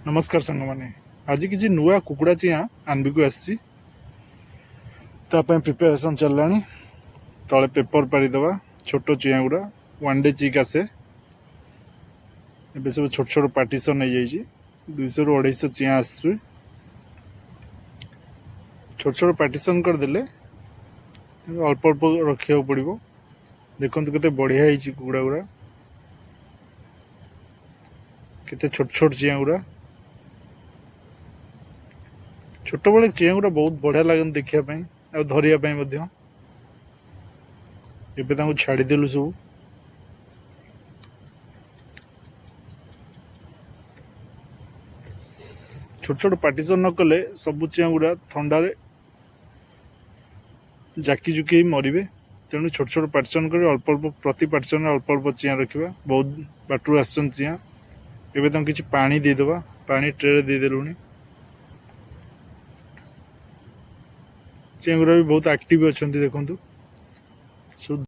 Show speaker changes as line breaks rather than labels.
नमस्कार सांग मैंने आज किसी नुआ कुकुड़ा चिया आनबी को आसी प्रिपेरेसन चलला तले पेपर पारिदे छोट चिया गुड़ा वन डे चिक आसे सब छोट छोट पार्टीशन हो जाइए 200 ରୁ 250 चिया आस छोट छोट पार्टीशन करदे अल्प अल्प रखा पड़ो। देखो केते बढ़िया है कुकुड़ा गुड़ा केते छोट छोट चिया गुड़ा छोट बड़े चिया गुड़ा बहुत बढ़िया लगे देखापी आ धरिया एवं छाड़देलु सब छोट छोट पार्टीशन न कले सब चिया गुड़ा थंडारे जाकी जुकी मरबे। तेणु छोट छोट पार्टीशन कर अल्प अल्प प्रति पार्टीशन अल्प अल्प चिया रखा। बहुत बाटू आसन चिया एवं किसी पानी देदेबा पानी ट्रे देदेलु चिया गुड़ा भी बहुत एक्टिव अच्छा देखु।